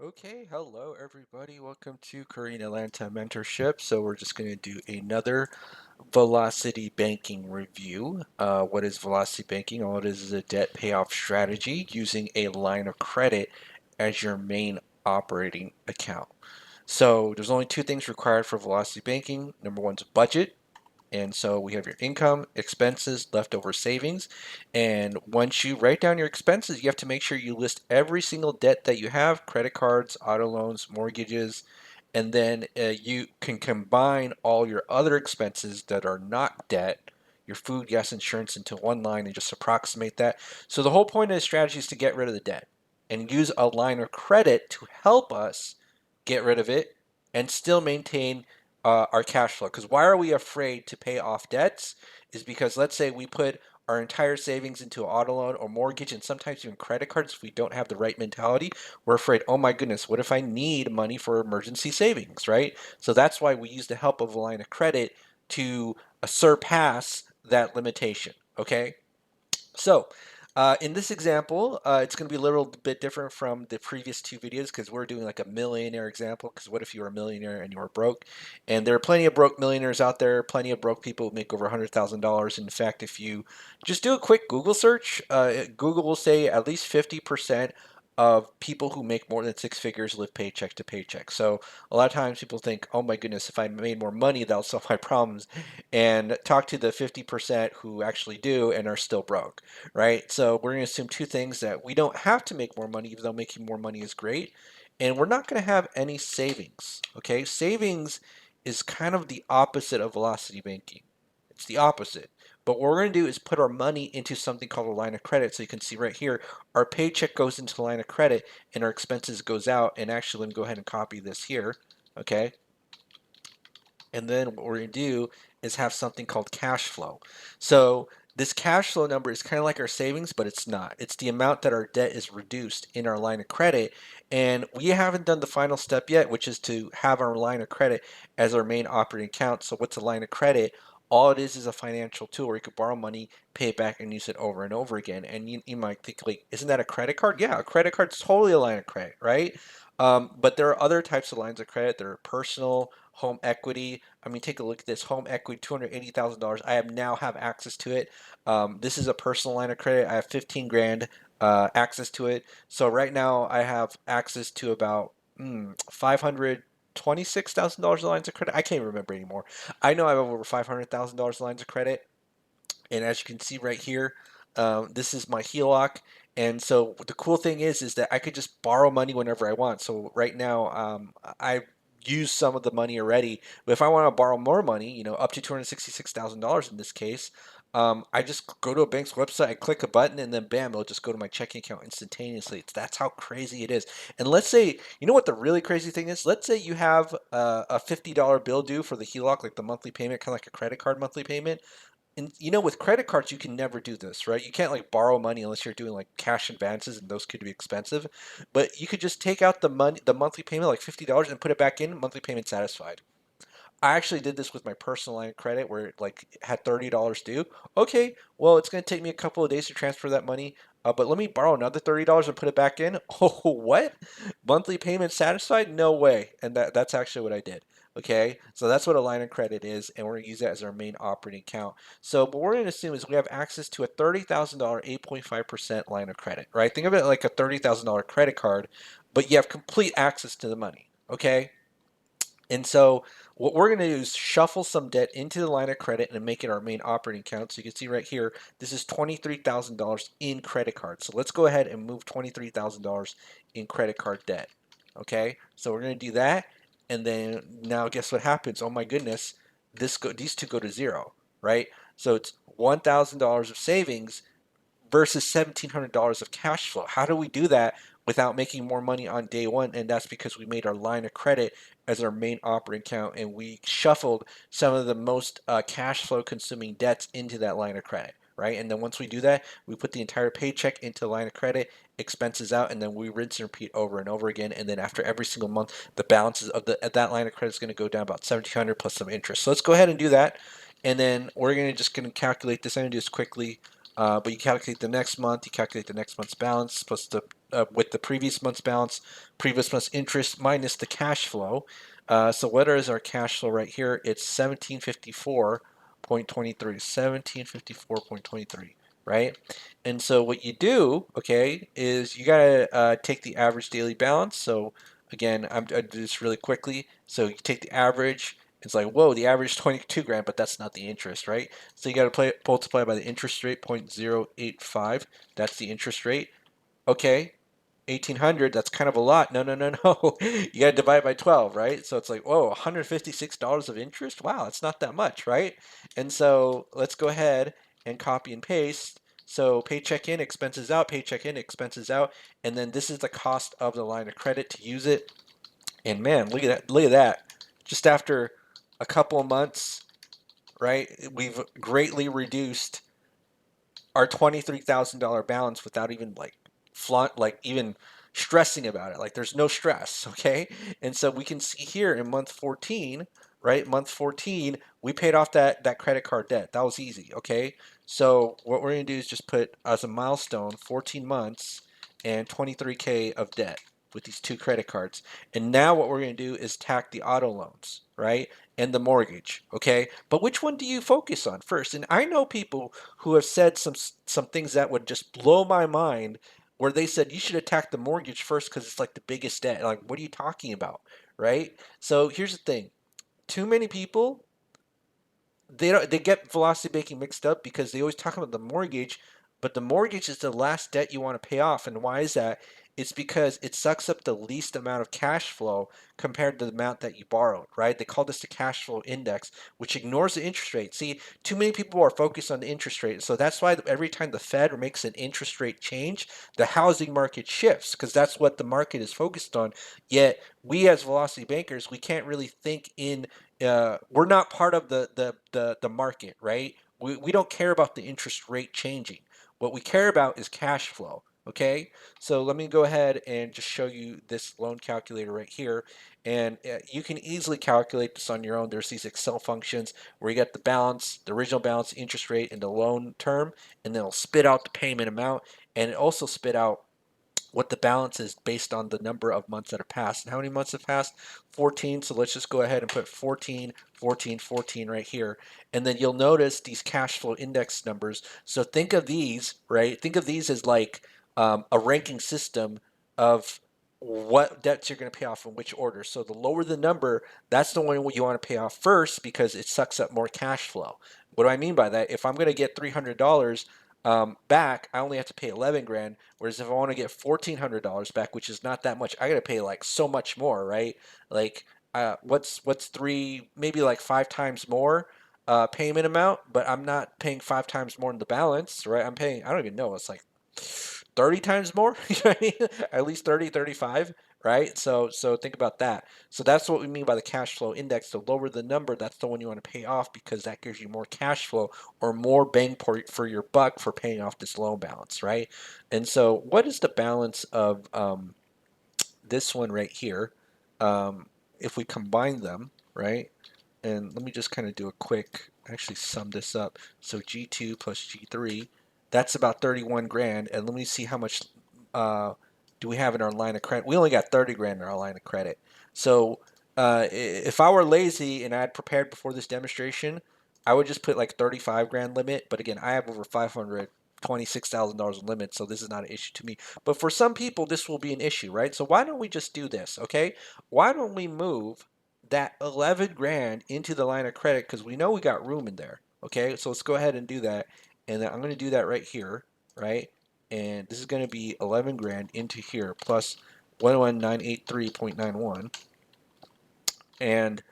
Okay, hello everybody. Welcome to Korean Atlanta Mentorship. So we're just going to do another velocity banking review. What is velocity banking? All it is a debt payoff strategy using a line of credit as your main operating account. So there's only two things required for velocity banking. Number one's budget. And so we have your income, expenses, leftover savings. And once you write down your expenses, you have to make sure you list every single debt that you have, credit cards, auto loans, mortgages, and then you can combine all your other expenses that are not debt, your food, gas, insurance into one line and just approximate that. So the whole point of the strategy is to get rid of the debt and use a line of credit to help us get rid of it and still maintain our cash flow. Because why are we afraid to pay off debts? Is because let's say we put our entire savings into an auto loan or mortgage and sometimes even credit cards if we don't have the right mentality. We're afraid, oh my goodness, what if I need money for emergency savings, right? So that's why we use the help of a line of credit to surpass that limitation, okay? So, in this example, it's going to be a little bit different from the previous two videos because we're doing like a millionaire example. Because what if you were a millionaire and you were broke? And there are plenty of broke millionaires out there, plenty of broke people who make over $100,000. In fact, if you just do a quick Google search, Google will say at least 50% of people who make more than six figures live paycheck to paycheck. So a lot of times people think, oh my goodness, if I made more money, that'll solve my problems. And talk to the 50% who actually do and are still broke, right? So we're going to assume two things: that we don't have to make more money, even though making more money is great, and we're not going to have any savings. Okay, savings is kind of the opposite of velocity banking. It's the opposite. But what we're going to do is put our money into something called a line of credit. So you can see right here, our paycheck goes into the line of credit and our expenses goes out. And actually, let me go ahead and copy this here. Okay. And then what we're going to do is have something called cash flow. So this cash flow number is kind of like our savings, but it's not. It's the amount that our debt is reduced in our line of credit. And we haven't done the final step yet, which is to have our line of credit as our main operating account. So what's a line of credit? All it is a financial tool where you could borrow money, pay it back, and use it over and over again. And you might think, like, isn't that a credit card? Yeah, a credit card's totally a line of credit, right? But there are other types of lines of credit. There are personal, home equity. I mean, take a look at this home equity, $280,000. I now have access to it. This is a personal line of credit. I have 15 grand access to it. So right now I have access to about $526,000 lines of credit. I can't remember anymore. I know I have over $500,000 lines of credit. And as you can see right here, this is my HELOC. And so the cool thing is that I could just borrow money whenever I want. So right now, I used some of the money already. But if I want to borrow more money, up to $266,000 in this case, I just go to a bank's website, I click a button, and then bam, it'll just go to my checking account instantaneously. That's how crazy it is. And let's say, you know what the really crazy thing is? Let's say you have a $50 bill due for the HELOC, like the monthly payment, kind of like a credit card monthly payment. And with credit cards, you can never do this, right? You can't like borrow money unless you're doing like cash advances, and those could be expensive. But you could just take out the money, the monthly payment, like $50, and put it back in. Monthly payment satisfied. I actually did this with my personal line of credit where it like had $30 due. Okay, well it's going to take me a couple of days to transfer that money, but let me borrow another $30 and put it back in. Oh, what? Monthly payment satisfied? No way. And that's actually what I did. Okay, so that's what a line of credit is, and we're going to use that as our main operating account. So what we're going to assume is we have access to a $30,000 8.5% line of credit, right? Think of it like a $30,000 credit card, but you have complete access to the money. Okay, and so what we're going to do is shuffle some debt into the line of credit and make it our main operating account. So you can see right here, this is $23,000 in credit cards. So let's go ahead and move $23,000 in credit card debt. Okay, so we're going to do that. And then now guess what happens? Oh my goodness, these two go to zero, right? So it's $1,000 of savings versus $1,700 of cash flow. How do we do that without making more money on day one? And that's because we made our line of credit as our main operating account, and we shuffled some of the most cash flow consuming debts into that line of credit, right? And then once we do that, we put the entire paycheck into the line of credit, expenses out, and then we rinse and repeat over and over again. And then after every single month, the balances of that line of credit is going to go down about 1,700 plus some interest. So let's go ahead and do that. And then we're going to calculate this. I'm going to do this quickly. But you calculate the next month, you calculate the next month's balance plus the with the previous month's balance, previous month's interest minus the cash flow. So what is our cash flow right here? It's 1754.23. 1754.23, right? And so what you do, okay, is you gotta take the average daily balance. So again, I do this really quickly. So you take the average. It's like, whoa, the average is 22 grand, but that's not the interest, right? So you got to multiply by the interest rate, 0.085. That's the interest rate. Okay, 1,800, that's kind of a lot. No, no, no, no. You got to divide by 12, right? So it's like, whoa, $156 of interest? Wow, it's not that much, right? And so let's go ahead and copy and paste. So paycheck in, expenses out, paycheck in, expenses out. And then this is the cost of the line of credit to use it. And man, look at that. Look at that. Just after a couple of months, right, we've greatly reduced our $23,000 balance without even even stressing about it. Like there's no stress, okay? And so we can see here in month 14, right? Month 14, we paid off that credit card debt. That was easy, okay? So what we're going to do is just put as a milestone 14 months and 23K of debt with these two credit cards. And now what we're going to do is tack the auto loans, right? And the mortgage, okay? But which one do you focus on first? And I know people who have said some things that would just blow my mind, where they said you should attack the mortgage first because it's like the biggest debt. Like, what are you talking about, right? So here's the thing: too many people, they get velocity banking mixed up because they always talk about the mortgage, but the mortgage is the last debt you want to pay off. And why is that? It's because it sucks up the least amount of cash flow compared to the amount that you borrowed, right? They call this the cash flow index, which ignores the interest rate. See, too many people are focused on the interest rate. So that's why every time the Fed makes an interest rate change, the housing market shifts because that's what the market is focused on. Yet we as velocity bankers, we can't really think in we're not part of the market, right? We don't care about the interest rate changing. What we care about is cash flow. Okay, so let me go ahead and just show you this loan calculator right here, and you can easily calculate this on your own. There's these Excel functions where you get the balance, the original balance, interest rate, and the loan term, and then it'll spit out the payment amount, and it also spit out what the balance is based on the number of months that have passed. And how many months have passed? 14. So let's just go ahead and put 14, 14, 14 right here. And then you'll notice these cash flow index numbers. So think of these, right? Think of these as like a ranking system of what debts you're going to pay off in which order. So the lower the number, that's the one you want to pay off first because it sucks up more cash flow. What do I mean by that? If I'm going to get $300 back, I only have to pay 11 grand. Whereas if I want to get $1,400 back, which is not that much, I got to pay like so much more, right? Like, what's three, maybe like five times more payment amount, but I'm not paying five times more in the balance, right? I'm paying, I don't even know, it's like 30 times more, you know what I mean? At least 30, 35, right? So think about that. So that's what we mean by the cash flow index. The lower the number, that's the one you want to pay off because that gives you more cash flow or more bang for your buck for paying off this loan balance, right? And so what is the balance of this one right here? If we combine them, right? And let me just kind of do a quick, actually sum this up. So G2 plus G3, that's about 31 grand. And let me see how much uh, do we have in our line of credit. We only got 30 grand in our line of credit. So if I were lazy and I had prepared before this demonstration, I would just put like 35 grand limit. But again, I have over $526,000 in limit, so this is not an issue to me. But for some people, this will be an issue, right? So why don't we just do this, okay? Why don't we move that 11 grand into the line of credit because we know we got room in there. Okay, so let's go ahead and do that. And then I'm going to do that right here, right? And this is going to be 11 grand into here plus 11983.91. And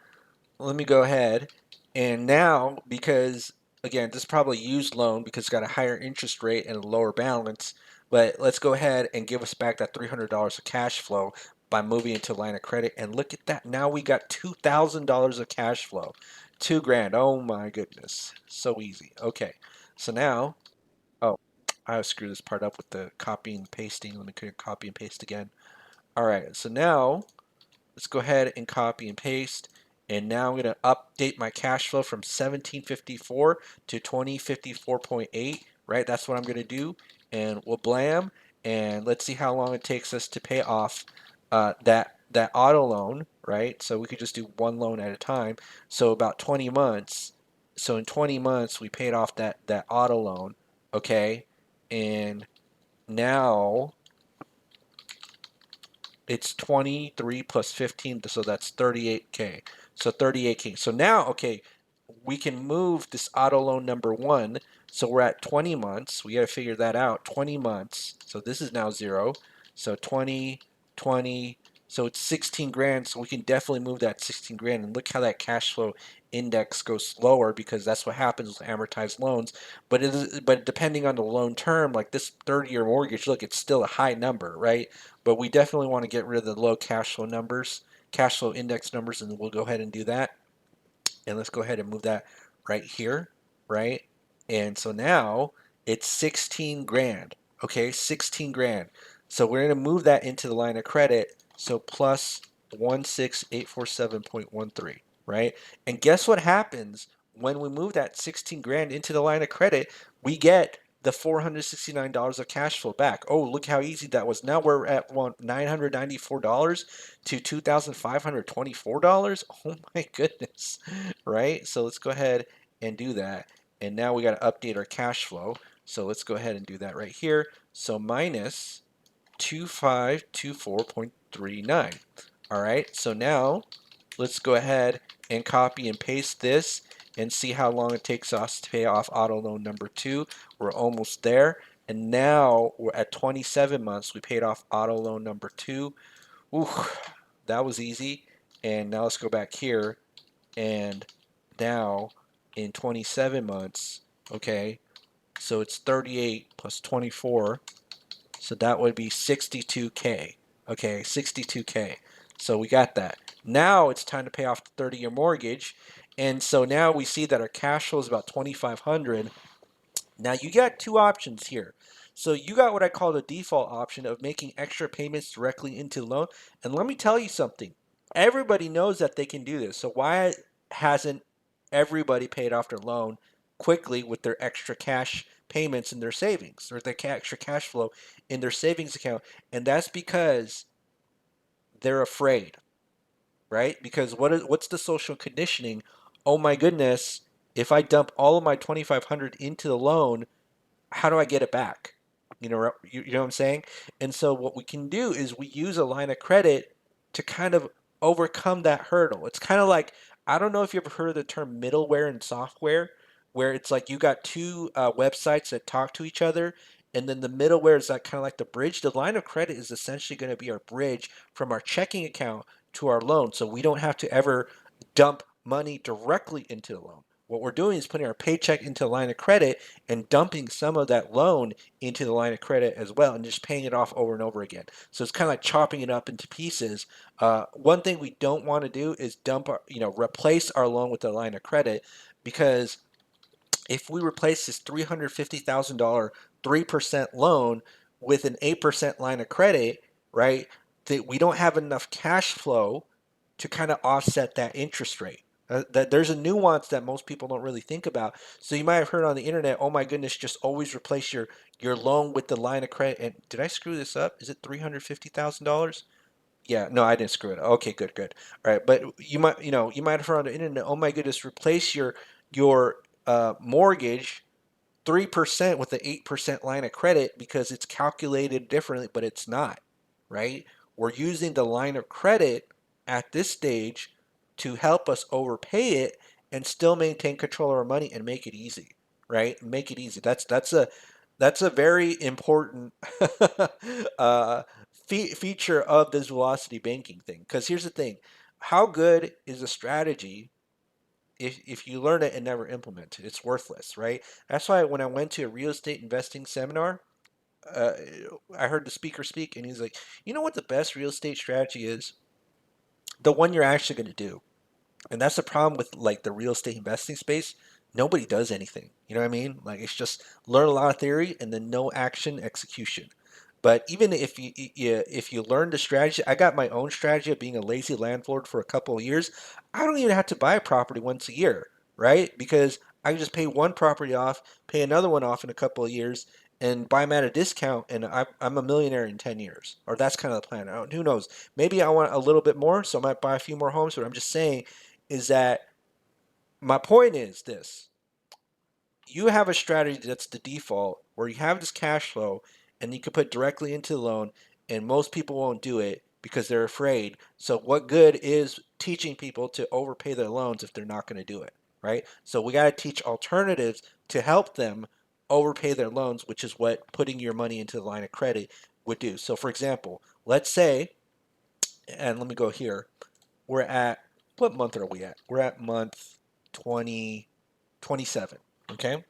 let me go ahead and now, because again, this is probably used loan because it's got a higher interest rate and a lower balance, but let's go ahead and give us back that $300 of cash flow by moving into line of credit. And look at that. Now we got $2,000 of cash flow. 2 grand. Oh my goodness. So easy. Okay. So now, oh, I screwed this part up with the copy and pasting. Let me copy and paste again. All right. So now let's go ahead and copy and paste. And now I'm going to update my cash flow from 1754 to 2054.8, right? That's what I'm going to do. And we'll blam, and let's see how long it takes us to pay off that auto loan, right? So we could just do one loan at a time. So about 20 months. So in 20 months, we paid off that auto loan, okay? And now it's 23 plus 15, so that's 38K. So 38K. So now, okay, we can move this auto loan number one. So we're at 20 months. We got to figure that out. 20 months. So this is now zero. So 20, 20. So it's 16 grand. So we can definitely move that 16 grand. And look how that cash flow index goes lower, because that's what happens with amortized loans. But depending on the loan term, like this 30-year mortgage, look, it's still a high number, right? But we definitely want to get rid of the low cash flow numbers, cash flow index numbers, and we'll go ahead and do that. And let's go ahead and move that right here, right? And so now it's 16 grand, okay? 16 grand. So we're going to move that into the line of credit. So plus 16847.13, right? And guess what happens when we move that 16 grand into the line of credit? We get the $469 of cash flow back. Oh, look how easy that was. Now we're at $994 to $2,524. Oh my goodness, right? So let's go ahead and do that. And now we got to update our cash flow. So let's go ahead and do that right here. So minus 2524.39. All right, so now let's go ahead and copy and paste this and see how long it takes us to pay off auto loan number two. We're almost there. And now we're at 27 months. We paid off auto loan number two. Ooh, that was easy. And now let's go back here. And now in 27 months, okay, so it's 38 plus 24. So that would be 62K. Okay, 62K. So we got that. Now it's time to pay off the 30-year mortgage. And so now we see that our cash flow is about 2,500. Now you got two options here. So you got what I call the default option of making extra payments directly into the loan. And let me tell you something. Everybody knows that they can do this. So why hasn't everybody paid off their loan quickly with their extra cash payments in their savings, or their extra cash flow in their savings account? And that's because they're afraid, right? Because what's the social conditioning? Oh my goodness, if I dump all of my 2,500 into the loan, how do I get it back? You know what I'm saying? And so what we can do is we use a line of credit to kind of overcome that hurdle. It's kind of like, I don't know if you ever heard of the term middleware in software, where it's like you got two websites that talk to each other, and then the middleware is like kind of like the bridge. The line of credit is essentially going to be our bridge from our checking account to our loan, so we don't have to ever dump money directly into the loan. What we're doing is putting our paycheck into a line of credit and dumping some of that loan into the line of credit as well, and just paying it off over and over again. So it's kind of like chopping it up into pieces. One thing we don't want to do is replace our loan with a line of credit, because if we replace this $350,000 3% loan with an 8% line of credit, right, that we don't have enough cash flow to kind of offset that interest rate. That there's a nuance that most people don't really think about. So you might have heard on the internet, "Oh my goodness, just always replace your loan with the line of credit." And did I screw this up? Is it $350,000? Yeah, no, I didn't screw it up. Okay, good, good. All right, but you might have heard on the internet, "Oh my goodness, replace your mortgage 3% with the 8% line of credit because it's calculated differently," but it's not, right? We're using the line of credit at this stage to help us overpay it and still maintain control of our money and make it easy, right? Make it easy. That's a very important uh, feature of this velocity banking thing. Because here's the thing: how good is a strategy if you learn it and never implement it? It's worthless, right? That's why when I went to a real estate investing seminar, uh, I heard the speaker speak, and he's like, "You know what the best real estate strategy is? The one you're actually going to do." And that's the problem with like the real estate investing space. Nobody does anything. You know what I mean? Like it's just learn a lot of theory and then no action execution. But even if you learn the strategy, I got my own strategy of being a lazy landlord for a couple of years. I don't even have to buy a property once a year, right? Because I can just pay one property off, pay another one off in a couple of years, and buy them at a discount, and I'm a millionaire in 10 years. Or that's kind of the plan. Who knows? Maybe I want a little bit more, so I might buy a few more homes. But I'm just saying is that my point is this: you have a strategy that's the default where you have this cash flow and you can put directly into the loan, and most people won't do it because they're afraid. So what good is teaching people to overpay their loans if they're not going to do it, right? So we got to teach alternatives to help them overpay their loans, which is what putting your money into the line of credit would do. So for example, let's say, and let me go here, we're at, what month are we at? We're at month 2027. Okay.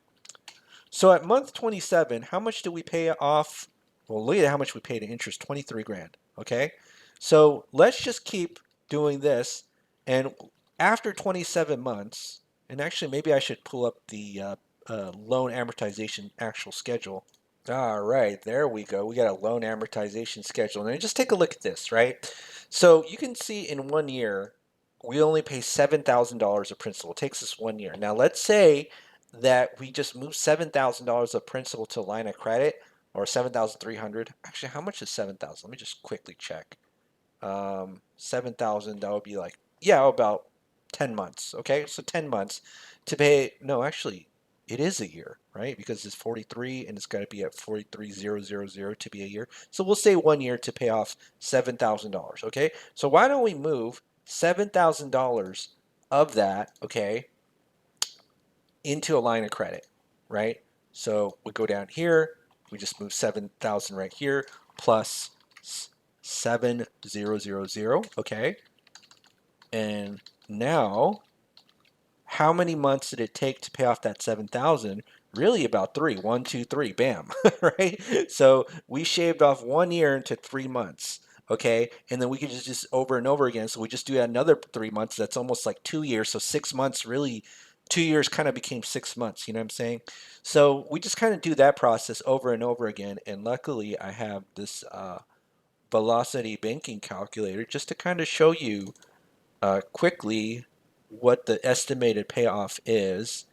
So at month 27, how much do we pay off? Well, look at how much we paid in interest, 23 grand. Okay. So let's just keep doing this. And after 27 months, and actually maybe I should pull up the loan amortization actual schedule. All right, there we go. We got a loan amortization schedule. And just take a look at this, right? So you can see in 1 year, we only pay $7,000 of principal. It takes us 1 year. Now let's say that we just move $7,000 of principal to a line of credit, or 7,300. Actually, how much is 7,000? Let me just quickly check. 7,000, that would be like, yeah, about 10 months. Okay, so 10 months to pay. No, actually, it is a year, right? Because it's 43 and it's got to be at 43,000 to be a year. So we'll say 1 year to pay off $7,000. Okay, so why don't we move $7,000 of that, okay, into a line of credit, right? So we go down here, we just move 7,000 right here, plus 7,000, okay? And now, how many months did it take to pay off that 7,000? Really about three. 1, 2, 3, bam, right? So we shaved off 1 year into 3 months, okay? And then we could just over and over again. So we just do another 3 months. That's almost like 2 years. So 6 months really, 2 years kind of became 6 months. You know what I'm saying? So we just kind of do that process over and over again. And luckily, I have this velocity banking calculator just to kind of show you quickly what the estimated payoff is.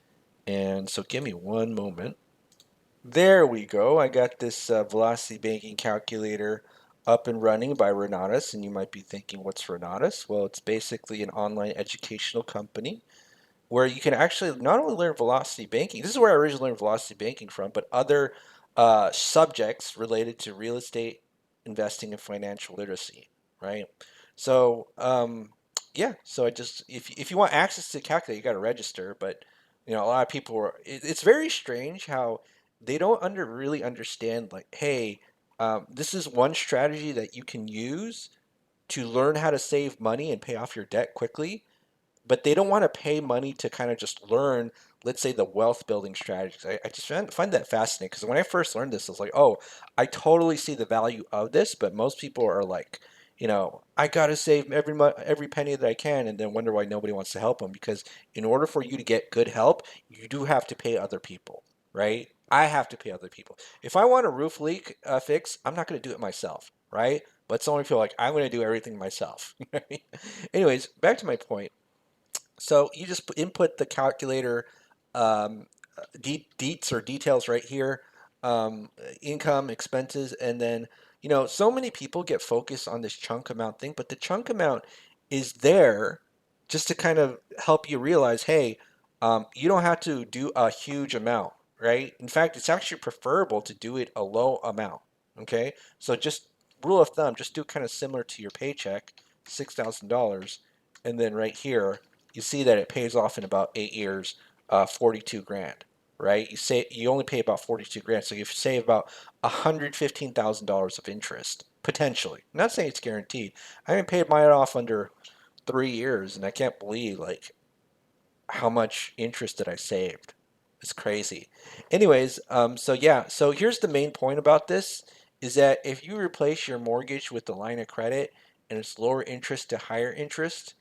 And so give me one moment. There we go. I got this velocity banking calculator up and running by Renatus. And you might be thinking, what's Renatus? Well, it's basically an online educational company where you can actually not only learn velocity banking, this is where I originally learned velocity banking from, but other subjects related to real estate investing and financial literacy, right? So, yeah, so I just, if you want access to the calculator, you got to register, but you know, a lot of people are, it's very strange how they don't really understand, like, hey, this is one strategy that you can use to learn how to save money and pay off your debt quickly, but they don't want to pay money to kind of just learn, let's say, the wealth building strategies. I just find that fascinating because when I first learned this, I was like, oh, I totally see the value of this, but most people are like, you know, I gotta save every penny that I can, and then wonder why nobody wants to help them. Because in order for you to get good help, you do have to pay other people, right? I have to pay other people. If I want a roof leak fix, I'm not gonna do it myself, right? But some people are like, I'm gonna do everything myself. Anyways, back to my point. So you just input the calculator um, deets or details right here, income, expenses, and then, you know, so many people get focused on this chunk amount thing, but the chunk amount is there just to kind of help you realize, hey, you don't have to do a huge amount, right? In fact, it's actually preferable to do it a low amount, okay? So just rule of thumb, just do kind of similar to your paycheck, $6,000, and then right here, you see that it pays off in about 8 years, 42 grand, right? You only pay about 42 grand, so you save about $115,000 of interest potentially. I'm not saying it's guaranteed. I haven't paid mine off under 3 years, and I can't believe like how much interest that I saved. It's crazy. Anyways, so yeah, so here's the main point about this is that if you replace your mortgage with the line of credit and it's lower interest to higher interest,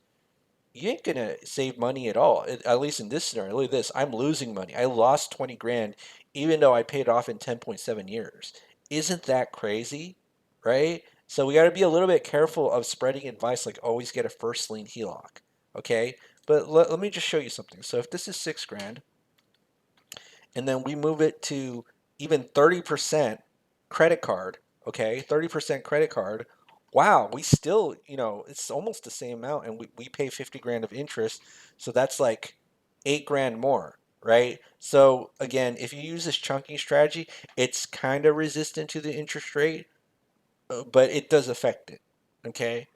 you ain't gonna save money at all. At least in this scenario, look at this. I'm losing money. I lost 20 grand, even though I paid it off in 10.7 years. Isn't that crazy? Right? So we got to be a little bit careful of spreading advice like always get a first lien HELOC. Okay? But let me just show you something. So if this is 6 grand, and then we move it to even 30% credit card, okay, 30% credit card, wow, we still, it's almost the same amount, and we pay 50 grand of interest, so that's like 8 grand more, right? So again, if you use this chunking strategy, it's kind of resistant to the interest rate, but it does affect it. Okay.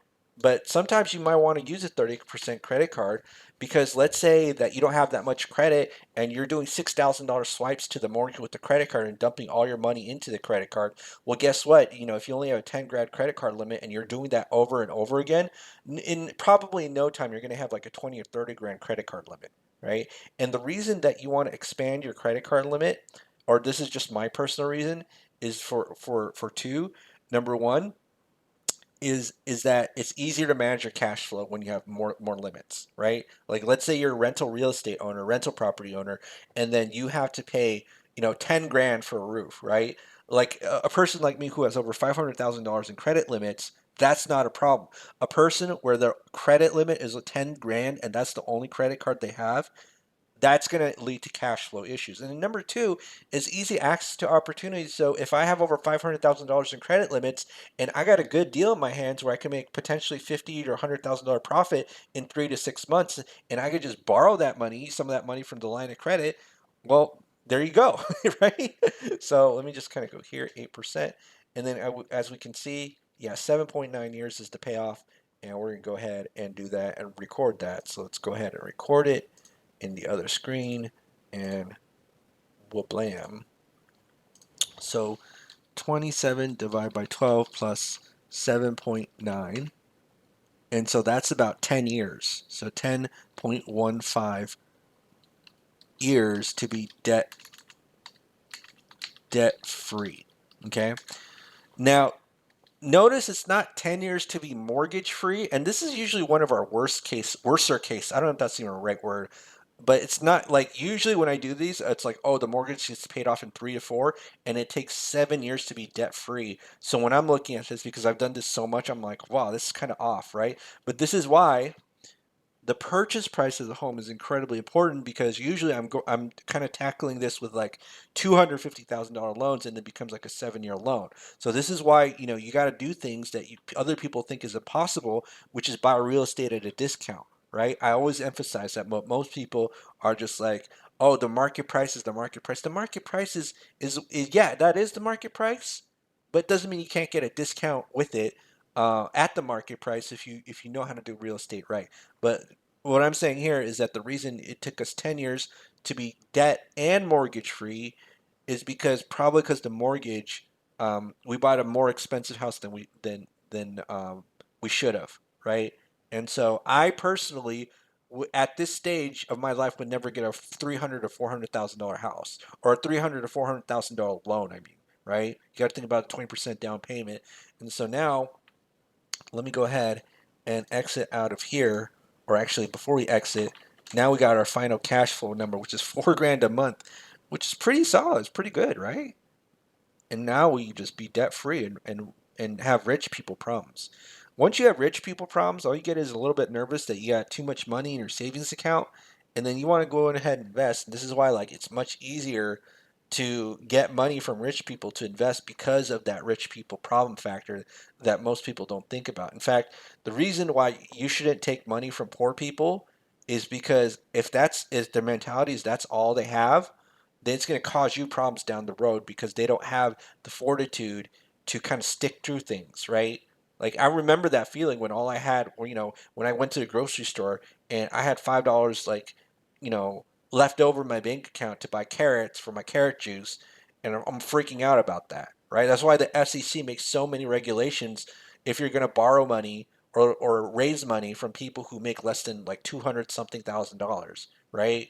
But sometimes you might want to use a 30% credit card because let's say that you don't have that much credit and you're doing $6,000 swipes to the mortgage with the credit card and dumping all your money into the credit card. Well, guess what? If you only have a 10 grand credit card limit and you're doing that over and over again, in probably no time, you're going to have like a 20 or 30 grand credit card limit, right? And the reason that you want to expand your credit card limit, or this is just my personal reason, is for two. Number one is that it's easier to manage your cash flow when you have more limits, right? Like let's say you're a rental real estate owner, rental property owner, and then you have to pay, 10 grand for a roof, right? Like a person like me who has over $500,000 in credit limits, that's not a problem. A person where their credit limit is a 10 grand and that's the only credit card they have, that's going to lead to cash flow issues. And then number two is easy access to opportunities. So if I have over $500,000 in credit limits and I got a good deal in my hands where I can make potentially $50,000 or $100,000 profit in 3 to 6 months, and I could just borrow that money, some of that money from the line of credit, well, there you go, right? So let me just kind of go here, 8%. And then as we can see, yeah, 7.9 years is the payoff. And we're going to go ahead and do that and record that. So let's go ahead and record it in the other screen and blam. So 27 divided by 12 plus 7.9. And so that's about 10 years. So 10.15 years to be debt free. Okay. Now, notice it's not 10 years to be mortgage free. And this is usually one of our worser case. I don't know if that's even a right word, but it's not like usually when I do these, it's like, oh, the mortgage gets paid off in 3 to 4, and it takes 7 years to be debt free. So when I'm looking at this, because I've done this so much, I'm like, wow, this is kind of off, right? But this is why the purchase price of the home is incredibly important, because usually I'm kind of tackling this with like $250,000 loans, and it becomes like a 7 year loan. So this is why you got to do things that other people think is impossible, which is buy real estate at a discount, right? I always emphasize that, but most people are just like, oh, the market price is the market price. The market price is yeah, that is the market price, but it doesn't mean you can't get a discount with it at the market price if you know how to do real estate right. But what I'm saying here is that the reason it took us 10 years to be debt and mortgage free is because the mortgage, we bought a more expensive house than we should have, right? And so I personally, at this stage of my life, would never get a $300,000 to $400,000 house, or a $300,000 to $400,000 loan. I mean, right? You got to think about a 20% down payment. And so now let me go ahead and exit out of here. Or actually, before we exit, now we got our final cash flow number, which is 4 grand a month, which is pretty solid. It's pretty good, right? And now we just be debt free and have rich people problems. Once you have rich people problems, all you get is a little bit nervous that you got too much money in your savings account, and then you want to go ahead and invest. And this is why, like, it's much easier to get money from rich people to invest, because of that rich people problem factor that most people don't think about. In fact, the reason why you shouldn't take money from poor people is because if that's is their mentality, is that's all they have, then it's going to cause you problems down the road, because they don't have the fortitude to kind of stick through things, right? Like I remember that feeling when all I had, or when I went to the grocery store and I had $5, like, you know, left over in my bank account to buy carrots for my carrot juice, and I'm freaking out about that, right? That's why the SEC makes so many regulations. If you're going to borrow money or raise money from people who make less than like 200 something thousand dollars, right?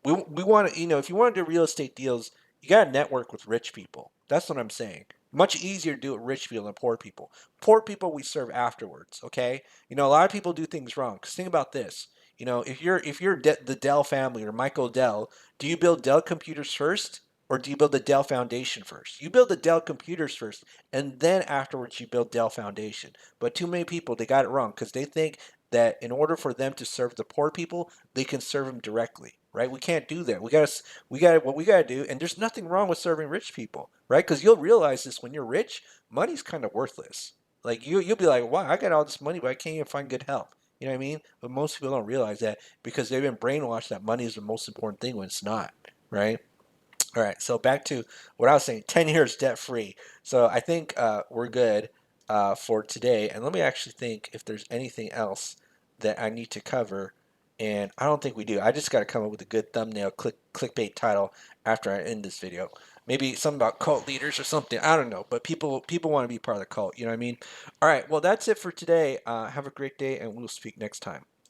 We want to, if you want to do real estate deals, you got to network with rich people. That's what I'm saying. Much easier to do it with rich people than poor people. Poor people we serve afterwards. Okay, a lot of people do things wrong. Cause think about this. If you're the Dell family or Michael Dell, do you build Dell computers first, or do you build the Dell Foundation first? You build the Dell computers first, and then afterwards you build Dell Foundation. But too many people, they got it wrong, because they think that in order for them to serve the poor people, they can serve them directly. right? We can't do that. What we gotta do, and there's nothing wrong with serving rich people, right? Because you'll realize this when you're rich, money's kind of worthless. Like you'll be like, wow, I got all this money, but I can't even find good health. You know what I mean? But most people don't realize that because they've been brainwashed that money is the most important thing when it's not, right? All right, so back to what I was saying 10 years debt free. So I think we're good for today. And let me actually think if there's anything else that I need to cover. And I don't think we do. I just got to come up with a good thumbnail, clickbait title after I end this video. Maybe something about cult leaders or something. I don't know. But people want to be part of the cult. You know what I mean? All right, well, that's it for today. Have a great day, and we'll speak next time.